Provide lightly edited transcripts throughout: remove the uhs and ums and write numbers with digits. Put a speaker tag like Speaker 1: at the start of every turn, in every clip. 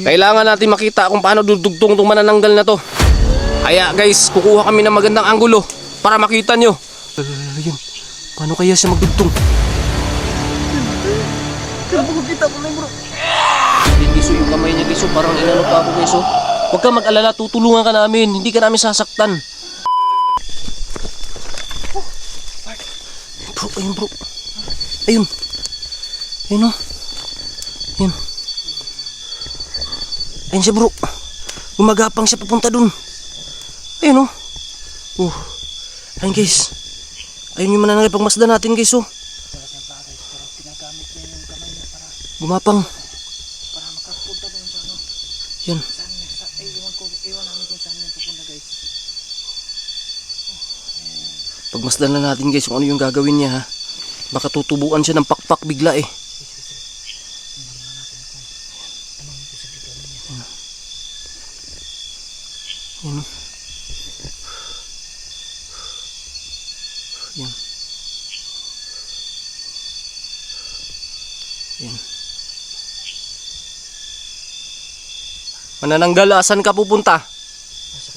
Speaker 1: Kailangan natin makita kung paano dudugtong itong manananggal na to. Kaya guys, kukuha kami ng magandang anggulo para makita nyo. Yan. Paano kaya siya magdugtong? Kaya po kita ko na bro. Hindi guys, yung kamay niya guys, parang inano pa ako guys. Huwag ka mag-alala, tutulungan ka namin. Hindi ka namin sasaktan. Bro, ayun bro. Ayun. Ayun o. Ayun. Ayun siya bro. Gumagapang siya papunta dun. Ayun o. Ayun guys. Ayun yung manananggal pagmasdan natin guys o. Gumapang.
Speaker 2: Para makapunta doon sa ano.
Speaker 1: Yan.
Speaker 2: Iwan namin kung saan yan pupunta guys.
Speaker 1: Pagmasdan na natin guys kung ano yung gagawin niya ha. Baka tutubuan siya ng pakpak bigla eh. Yan. Yan. Yan. Manananggal, asan ka pupunta?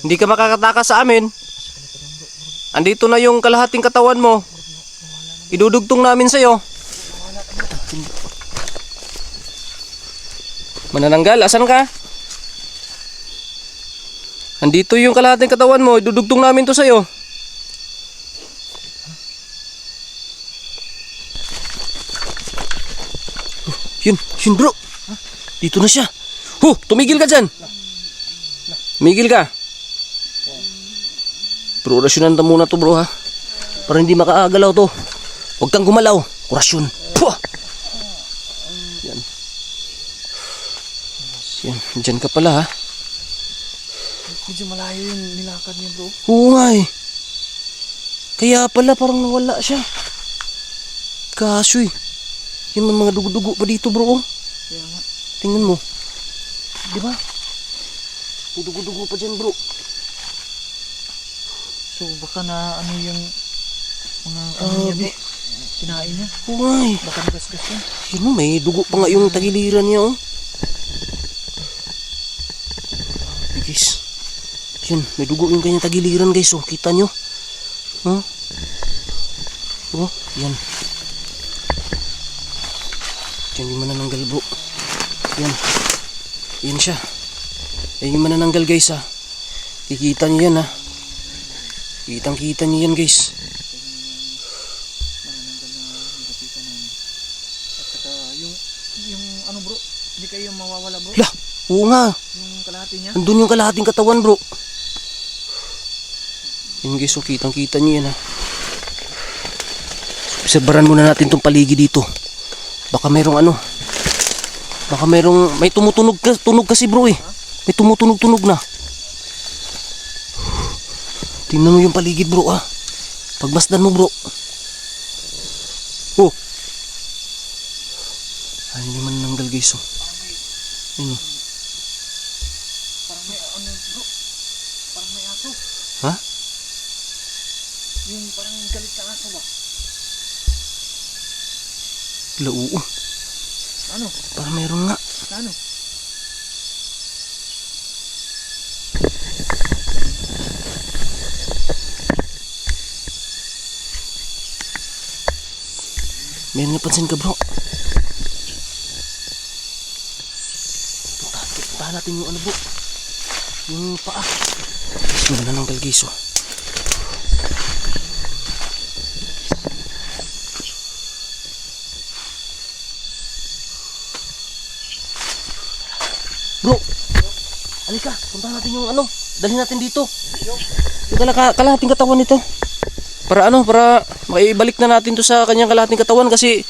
Speaker 1: Hindi ka makakatakas sa amin. Andito na yung kalahating katawan mo. Idudugtong namin sa'yo. Manananggal, asan ka? Andito yung kalahating katawan mo. Idudugtong namin to sa'yo. Yun bro. Dito na siya. Tumigil ka dyan. Tumigil ka. Bro, orasyonan ta muna to bro ha. Para hindi makaagalaw to. Huwag kang gumalaw. Orasyon. Puh! Yan. Yan. Dyan ka pala ha.
Speaker 2: Medyo malayo yung nilakad niya bro.
Speaker 1: Oo nga eh. Kaya pala parang nawala siya. Kaso eh. Yung mga dugo-dugo pa dito bro.
Speaker 2: Kaya nga.
Speaker 1: Tingnan mo. Diba? Dugo-dugo pa dyan bro.
Speaker 2: So baka na ano yung mga ano niya bro. Kinain niya.
Speaker 1: Oo nga eh.
Speaker 2: Baka nagasgas yan.
Speaker 1: Yun o, may dugo pa nga yung tagiliran niya oh. Hey, guys. Yun, may dugo yung kanyang tagiliran guys oh. Kita nyo? Oh, yan. Yan yung manananggal bro. Yan. Yan siya. Yan yung manananggal guys ha. Kikita nyo yan ha. Kitang kita nyo yan guys.
Speaker 2: Manananggal na nilapitan namin. At saka yung ano bro, hindi kayo mawawala bro.
Speaker 1: Lah, oo nga.
Speaker 2: Yung kalahati niya.
Speaker 1: Andun yung kalahating katawan bro. Yan guys, so kitang kita nyo yan ha. Obserbaran muna natin tong paligid dito. Baka mayroong ano. Baka mayroong, may tumutunog tunog kasi bro eh. May tumutunog-tunog na. Tingnan mo yung paligid bro ha. Pagmasdan mo bro. Oh. Ay, hindi man nanggal guys oh. Ayun oh.
Speaker 2: Parang may ano bro. Parang may aso.
Speaker 1: Ha?
Speaker 2: Yung parang galit na aso ba?
Speaker 1: Oo.
Speaker 2: Ano?
Speaker 1: Parang mayroon nga.
Speaker 2: Ano?
Speaker 1: May napansin ka bro. Puntahan natin yung ano bro. Yung paa. Mas manananggal guys oh. Bro, halika, puntahan natin yung ano, dalhin natin dito. Yung kalahating katawan nito. Para ano, para maibalik na natin to sa kanyang kalahating katawan kasi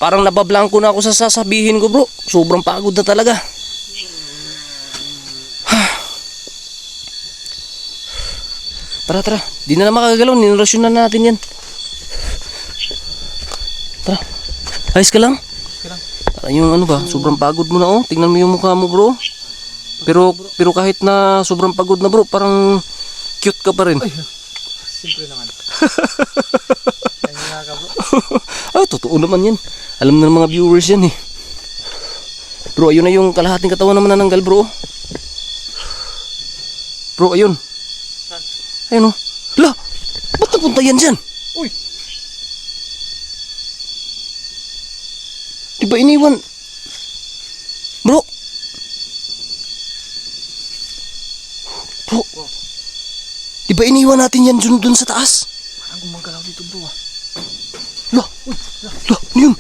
Speaker 1: parang nabablangko na ako sa sasabihin ko bro. Sobrang pagod na talaga. Tara, di na makagalaw, ninorasyon na natin yan. Tara, ayos ka lang? Yung ano ba, sobrang pagod mo na oh. Tingnan mo yung mukha mo bro. Pero kahit na sobrang pagod na bro, parang cute ka pa rin.
Speaker 2: Siyempre naman. Kaya nga ka bro.
Speaker 1: Ay, totoo naman yan. Alam na ng mga viewers yan eh. Bro, ayun na yung kalahating katawan na manananggal, bro. Bro, ayun. Ayun, oh. Hala! Ba't napunta yan dyan?
Speaker 2: Uy!
Speaker 1: Di ba iniwan? Bro! Bro! Di ba iniwan natin yan dun sa taas?
Speaker 2: Parang gumagalaw dito bro ah.
Speaker 1: Hala! Hala! Ano yun?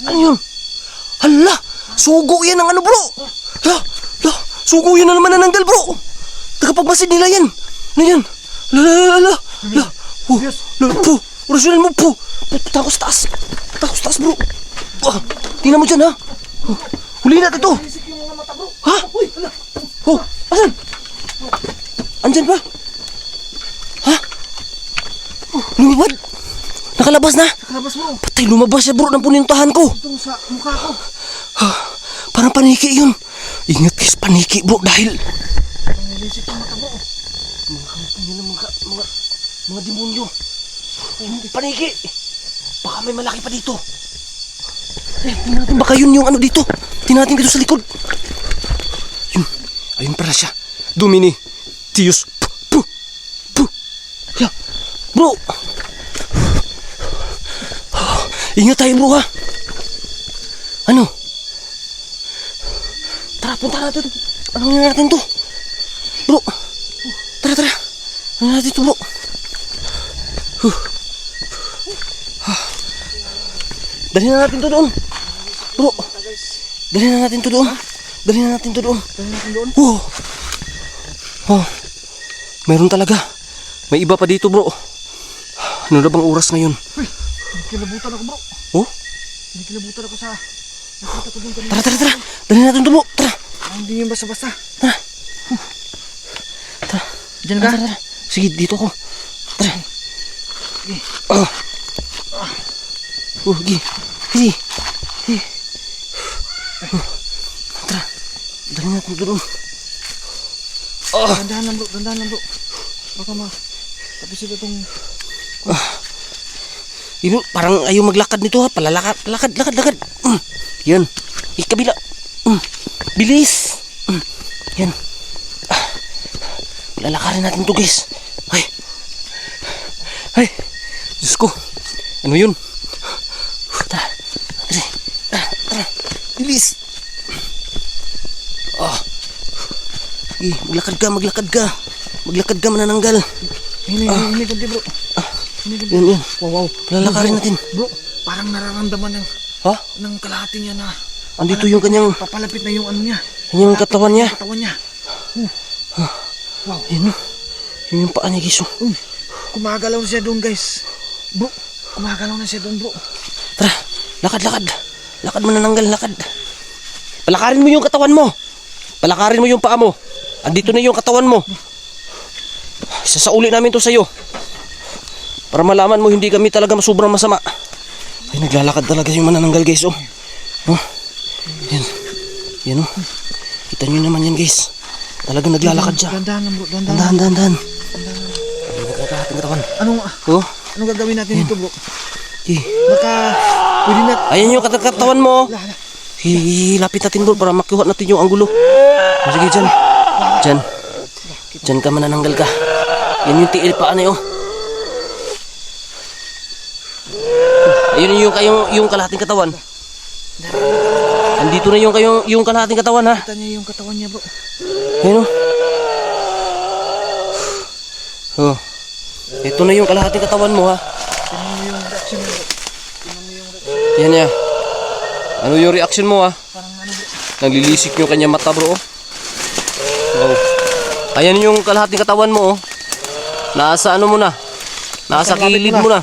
Speaker 1: Ano yun? Hala! Sugo yan ang ano, bro! Hala! Hala! Sugo yan na naman nananggal, bro! Tagapagmasid nila yan! Ano yan? Hala! Hala! Hala! Hala! Po! Orasyonan mo, po! Takos taas! Takos taas, bro! Tingnan mo dyan, ha? Huliin natin ito!
Speaker 2: Isip yung mga mata bro.
Speaker 1: Ha?
Speaker 2: Uy! Hala!
Speaker 1: Oh! Asan? Andyan pa? Ha? Lumabas? Nakalabas na?
Speaker 2: Nakalabas bro.
Speaker 1: Patay, lumabas siya, bro, ng punintahan ko.
Speaker 2: Itong sa mukha ko.
Speaker 1: Parang paniki yun. Ingat guys, paniki, bro, dahil
Speaker 2: Nilisip yung mata bro.
Speaker 1: mga demonyo. Paniki. Baka may malaki pa dito. Tingnan natin, baka yun yung ano dito. Tingnan natin dito sa likod. Yun, ayun para siya. Domini, Tius, yeah. Bro. Ingat tayo, bro, ha. Ano? Tara, punta natin. Ano natin to? Bro. Tara, tara. Ano natin to, bro? Dali na natin to doon. Bro. Dali na natin to doon. Dali na natin to doon.
Speaker 2: Dali natin doon.
Speaker 1: Oh. Oh. Meron talaga. May iba pa dito, bro. Ano na bang oras ngayon?
Speaker 2: Uy! Kilabutan ako bro.
Speaker 1: Oh?
Speaker 2: Kilabutan ako sa nakita ko doon kanina.
Speaker 1: Tara, tara, tara. Dali natin to, bro. Tara.
Speaker 2: Hindi yung basta-basta.
Speaker 1: Tara. Tara.
Speaker 2: Diyan ka?
Speaker 1: Tara, tara. Sige, dito ako. Tara.
Speaker 2: Sige.
Speaker 1: Oh. Sige. Sige. Sige. Tara. Dali natin to doon.
Speaker 2: Dandahan lang bro. Dandahan lang bro. Baka tapos ito itong
Speaker 1: Yun, parang ayaw maglakad nito, ha. Palalakad, lakad. Yan. Ikabila. Bilis. Yan. Lalakarin natin to, guys. Ay. Diyos ko. Ano yun? Tara. Tara. Bilis. Maglakad ka. Maglakad ka, manananggal.
Speaker 2: Hindi kundi bro.
Speaker 1: Yan.
Speaker 2: Wow.
Speaker 1: Lalakarin natin.
Speaker 2: Bro, parang nararamdaman
Speaker 1: Ha?
Speaker 2: ng kalahati niya na
Speaker 1: Andito yung kanyang
Speaker 2: papalapit na yung ano niya.
Speaker 1: katawan niya.
Speaker 2: Katawan niya. Wow.
Speaker 1: Yan, yun yung paa niya, guys.
Speaker 2: Kumagalaw na siya doon guys. Bro, kumagalaw na siya doon bro.
Speaker 1: Tara, lakad. Lakad mo, nananggal, lakad. Palakarin mo yung katawan mo. Palakarin mo yung paa mo. Andito na yung katawan mo. Sasauli namin to sa'yo. Para malaman mo hindi kami talaga sobrang masama. Ay, naglalakad talaga yung manananggal, guys. Oh. Yan, oh. Kita nyo naman yan, guys. Talagang naglalakad siya.
Speaker 2: Dandahan lang bro,
Speaker 1: Dahan. Nagkakating katawan. Oh.
Speaker 2: Anong gagawin natin dito bro?
Speaker 1: Eh.
Speaker 2: Baka pwede na.
Speaker 1: Ayan yung katawan mo. Hilapit natin, bro, para makuha natin yung anggulo. Sige, Diyan ka, manananggal ka. Yan yung tiil pa, ano, oh. Ayun yung kalahating katawan. Andito na yung kalahating katawan, ha.
Speaker 2: Kita niya yung katawan niya bro.
Speaker 1: Ayun, oh. Ito na yung kalahating katawan mo, ha.
Speaker 2: Tingnan mo yung reaction mo bro.
Speaker 1: Yan niya. Ano yung reaction mo, ha?
Speaker 2: Parang ano bro.
Speaker 1: Naglilisik yung kanya mata, bro, oh. Wow. Ayan yung kalahating katawan mo, oh. Nasa ano mo na? Nasa gilid mo na.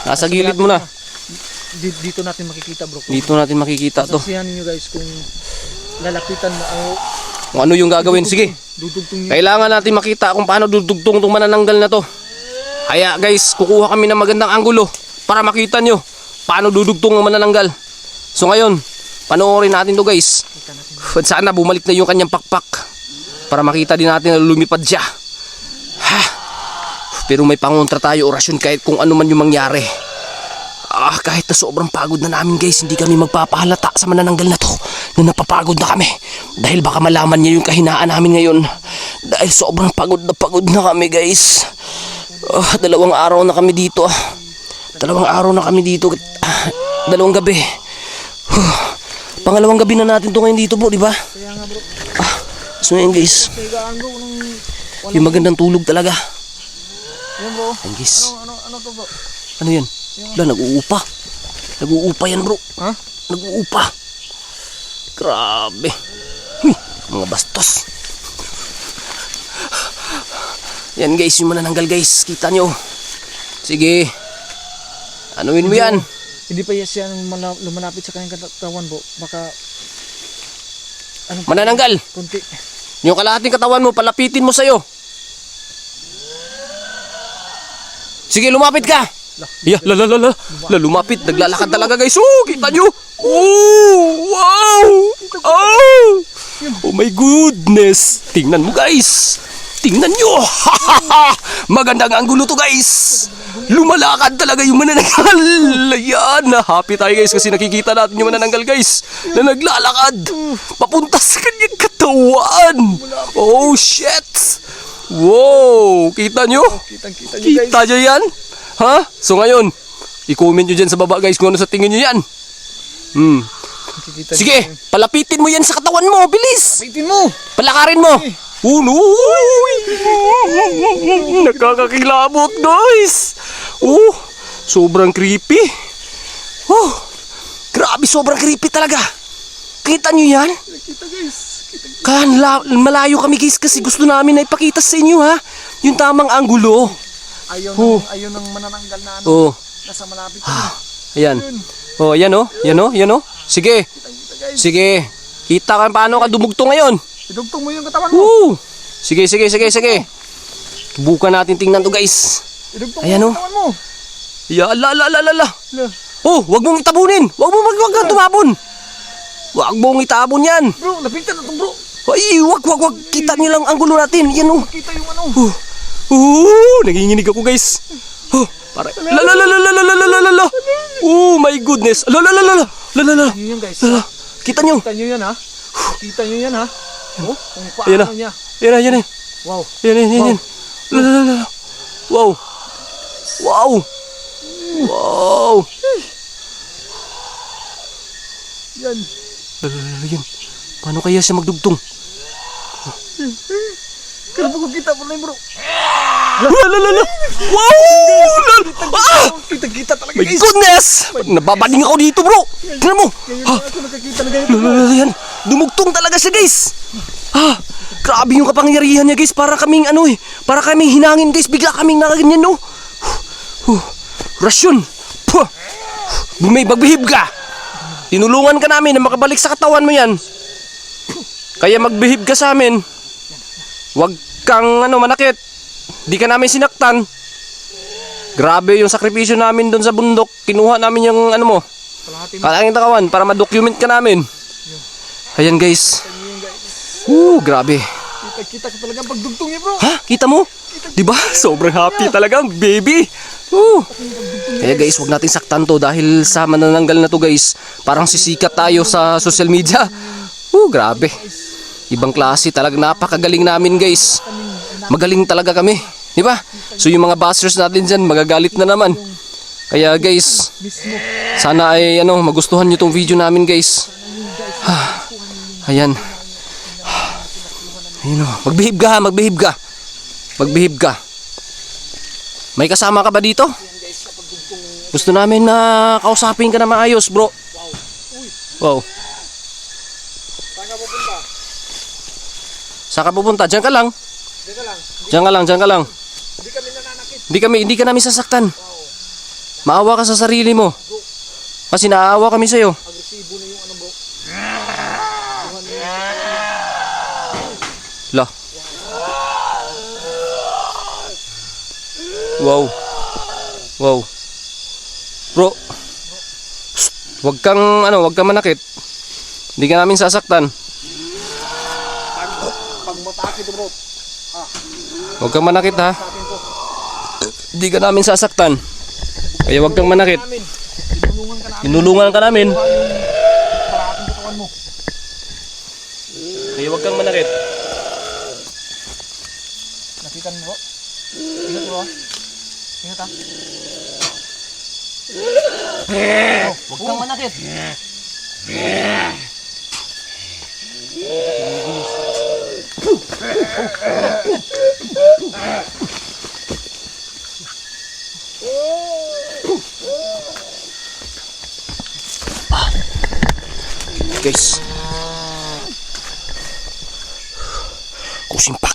Speaker 1: Nasa gilid mo na.
Speaker 2: Dito natin makikita bro.
Speaker 1: Dito natin makikita to.
Speaker 2: Saksihan niyo guys kung lalapitan mo o
Speaker 1: Kung ano yung gagawin. Sige.
Speaker 2: dudugtong niyo.
Speaker 1: Kailangan natin makita kung paano dudugtong itong manananggal na to. Kaya guys, kukuha kami ng magandang anggulo para makita nyo paano dudugtong ang manananggal. So ngayon, panoorin natin to guys. At sana bumalik na yung kanyang pakpak para makita din natin na lumipad siya. Pero may pangontra tayo, orasyon, kahit kung ano man yung mangyari. Kahit na sobrang pagod na namin guys, hindi kami magpapahalata sa manananggal na to na napapagod na kami. Dahil baka malaman niya yung kahinaan namin ngayon. Dahil sobrang pagod na kami guys. 2 araw na kami dito. 2 araw na kami dito. 2 gabi. Pangalawang gabi na natin to ngayon dito bro, di ba?
Speaker 2: Kaya nga bro.
Speaker 1: So yun guys,
Speaker 2: Higaan bro ng...
Speaker 1: yung magandang tulog talaga.
Speaker 2: Yan bro.
Speaker 1: Yan guys.
Speaker 2: Ano to bro?
Speaker 1: Ano yan? Wala, nag-uupa. Nag-uupa yan bro.
Speaker 2: Ha?
Speaker 1: Nag-uupa. Grabe. Huy, mga bastos. Yan guys, yung manananggal guys. Kita nyo. Sige. Anuin mo yan?
Speaker 2: Hindi pa yes yan lumalapit sa kanyang katawan bro. Baka...
Speaker 1: Manananggal.
Speaker 2: Kunti.
Speaker 1: Yung kalahating katawan mo, palapitin mo sa'yo. Sige, lumapit ka. Yeah, lumapit. Naglalakad talaga guys. Kita nyo. Wow. Oh my goodness. Tingnan mo guys. Tingnan nyo. Magandang anggulo to guys. Lumalakad talaga yung manananggal. Ayan. Happy tayo guys kasi nakikita natin yung manananggal guys na naglalakad papunta sa kanyang katawan. Oh shit. Wow. Kita nyo? Kita nyo yan? Ha? So ngayon, i-comment nyo dyan sa baba guys kung ano sa tingin nyo yan. Sige, palapitin mo yan sa katawan mo. Bilis.
Speaker 2: Lapitin mo.
Speaker 1: Palakarin mo. Nakakakilabot guys. Sobrang creepy. Grabe, sobrang creepy talaga. Kita nyo yan?
Speaker 2: Kita guys.
Speaker 1: Malayo kami guys kasi gusto namin na ipakita sa inyo ha. Yung tamang anggulo.
Speaker 2: Ayaw ng manananggal na ano. Nasa malapit na.
Speaker 1: Ayan. Yan o. Sige. Sige. Kita ka paano ka dumugto ngayon.
Speaker 2: Idugtong mo yung katawan mo.
Speaker 1: Sige. Subukan natin tingnan to guys.
Speaker 2: Idugtong
Speaker 1: Ayan,
Speaker 2: mo yung katawan mo.
Speaker 1: La. Wag mong itabunin. Wag kang tumabon. Wag mong itabon yan.
Speaker 2: Bro, lapitan na to bro.
Speaker 1: Ay, wag. Kita niyo lang ang gulo natin. Yan o.
Speaker 2: Makita yung ano.
Speaker 1: Nanginginig ako guys. Para. La. Oh my goodness. La.
Speaker 2: Yun guys.
Speaker 1: Kita nyo.
Speaker 2: Kita nyo yan ha. Kita nyo yan ha. Kung
Speaker 1: Ayan
Speaker 2: paano niya.
Speaker 1: Yan.
Speaker 2: Wow.
Speaker 1: Yan. La. Wow.
Speaker 2: Yan.
Speaker 1: Yan. Paano kaya siya magdugtong?
Speaker 2: Kaya po kita mo na yun bro.
Speaker 1: La. Wow!
Speaker 2: Kita talaga
Speaker 1: My
Speaker 2: guys.
Speaker 1: goodness! Nababading ako dito bro. Tingnan mo.
Speaker 2: Ngayon na ako nakakita na ganito.
Speaker 1: Yan. Dumugtong talaga siya guys. Grabe yung kapangyarihan niya guys. Para kaming para kaming hinangin guys. Bigla kaming nakaganyan no. Rasyon. Magbihib ka. Tinulungan ka namin na makabalik sa katawan mo yan. Kaya magbihib ka sa amin. Huwag kang manakit. Di ka namin sinaktan. Grabe yung sakripisyo namin doon sa bundok. Kinuha namin yung mo. Kalahing katawan para ma-document ka namin. Ayan guys. Grabe.
Speaker 2: Kita ko talaga pagdugtong niya bro.
Speaker 1: Kita mo? Diba? Sobrang happy talaga baby. Kaya guys, wag natin saktan to dahil sa manananggal na to guys. Parang sisikat tayo sa social media. Grabe. Ibang klase talaga, napakagaling namin guys. Magaling talaga kami, di ba? So yung mga bashers natin dyan, magagalit na naman. Kaya guys, sana ay magustuhan nyo tong video namin guys. Ayan. Magbihib ka. May kasama ka ba dito? Gusto namin na kausapin ka na maayos bro. Wow. Saan ka pupunta? Diyan ka lang. Diyan ka lang. Hindi ka namin sasaktan. Maawa ka sa sarili mo. Kasi naaawa kami sa'yo.
Speaker 2: Agresibo na yung bro.
Speaker 1: La. Wow. Bro. Wag kang manakit. Hindi ka namin sasaktan.
Speaker 2: Pag matake to bro.
Speaker 1: Huwag kang manakit ha. Hindi ka namin sasaktan. Kaya huwag kang manakit. Tinulungan ka namin.
Speaker 2: Yung kalahating katawan mo.
Speaker 1: Kaya huwag kang manakit.
Speaker 2: Nakita mo bro? Ingat bro ha. Ingat ha.
Speaker 1: Huwag kang manakit. Guys, kusing pak.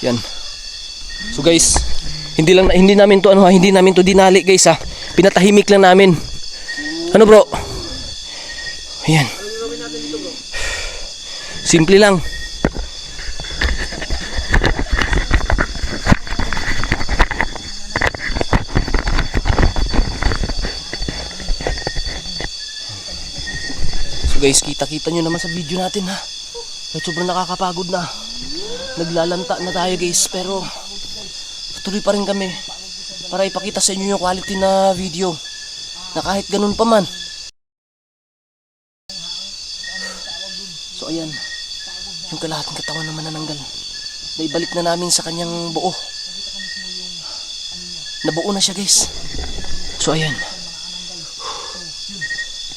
Speaker 1: Yan. So guys, hindi namin to dinali guys ha. Pinatahimik lang namin. Ano bro? Ayan. Simple lang. So guys, kita-kita nyo naman sa video natin ha. Kahit sobrang nakakapagod na. Naglalanta na tayo guys, pero tuloy pa rin kami para ipakita sa inyo yung quality na video na kahit ganun pa man. So ayan, yung kalahating katawan na manananggal, naibalik na namin sa kanyang buo. Nabuo na siya guys. So ayan.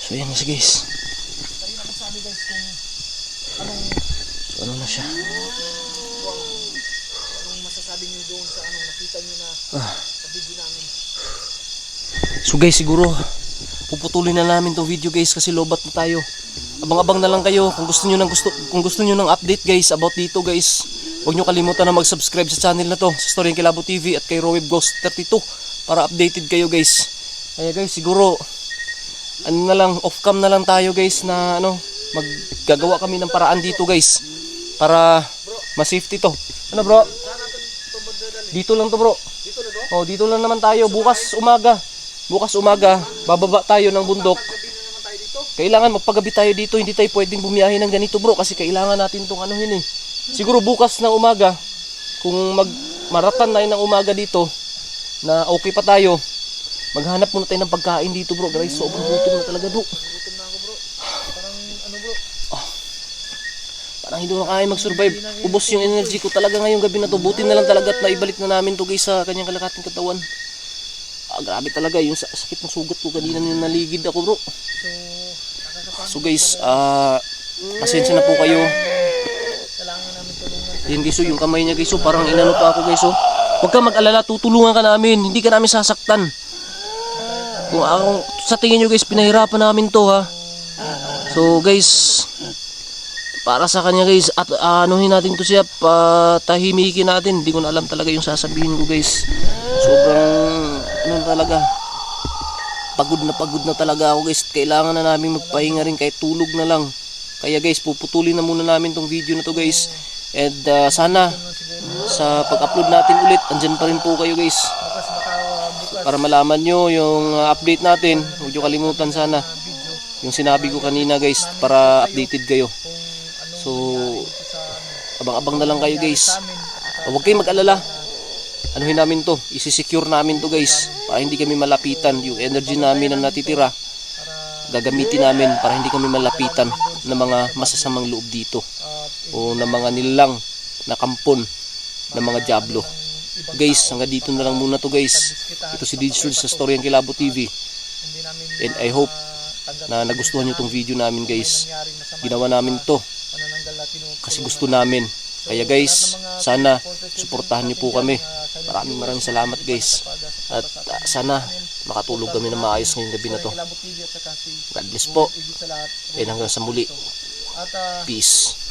Speaker 1: So ayan na siya guys. So ano na siya. So guys, siguro puputulin na namin tong video guys kasi lobat na tayo. Abang-abang na lang kayo kung gusto niyo ng update guys about dito guys. Huwag niyo kalimutan na mag-subscribe sa channel na to, sa Story ng Kilabo TV at kay Roweb Ghost 32 para updated kayo guys. Kaya guys, siguro off cam na lang tayo guys na maggagawa kami ng paraan dito guys para ma-safety to. Ano bro? Dito lang to bro. Oh, dito lang naman tayo bukas umaga. Bababa tayo ng bundok. Kailangan magpagabi tayo dito, hindi tayo pwedeng bumiyahe ng ganito bro kasi kailangan natin tong Siguro bukas ng umaga, kung maratan tayo ng umaga dito, na okay pa tayo, maghanap muna tayo ng pagkain dito bro. Guys, sobrang gutom na talaga bro.
Speaker 2: Gutom na ako bro. Parang bro.
Speaker 1: Parang hindi na kaya mag-survive. Ubos yung energy ko talaga ngayong gabi na to. Buti na lang talaga at naibalik na namin to guys sa kanyang kalakating katawan. Grabe talaga yung sakit ng sugat ko kanina nung naligid ako bro. So guys, pasensya na po kayo.
Speaker 2: Kailangan namin tulungan.
Speaker 1: Yan guys, yung kamay niya guys, parang inano pa ako guys. Huwag ka mag-alala, tutulungan ka namin. Hindi ka namin sasaktan. Kung sa tingin nyo guys, pinahirapan namin to ha. So guys, para sa kanya guys, at anuhin natin to siya, patahimikin natin. Hindi ko na alam talaga yung sasabihin ko guys. Sobrang talaga, pagod na talaga ako guys. Kailangan na namin magpahinga rin kahit tulog na lang. Kaya guys, puputulin na muna namin tong video na to guys. And sana sa pag-upload natin ulit, andyan pa rin po kayo guys para malaman nyo yung update natin. Huwag nyo kalimutan sana yung sinabi ko kanina guys para updated kayo. So abang-abang na lang kayo guys. Huwag kayong mag-alala, anuhin namin to, isi-secure namin to guys para hindi kami malapitan. Yung energy namin na natitira gagamitin namin para hindi kami malapitan ng mga masasamang loob dito o ng mga nilalang na kampon ng mga diablo. Guys, hanggang dito na lang muna to guys. Ito si DJ sa Story ng Kilabo TV, and I hope na nagustuhan nyo tong video namin guys. Ginawa namin to kasi gusto namin. Kaya guys, sana suportahan nyo po kami. Maraming salamat guys. At sana makatulog kami na maayos ngayong gabi na to. God bless po. And hanggang sa muli. Peace.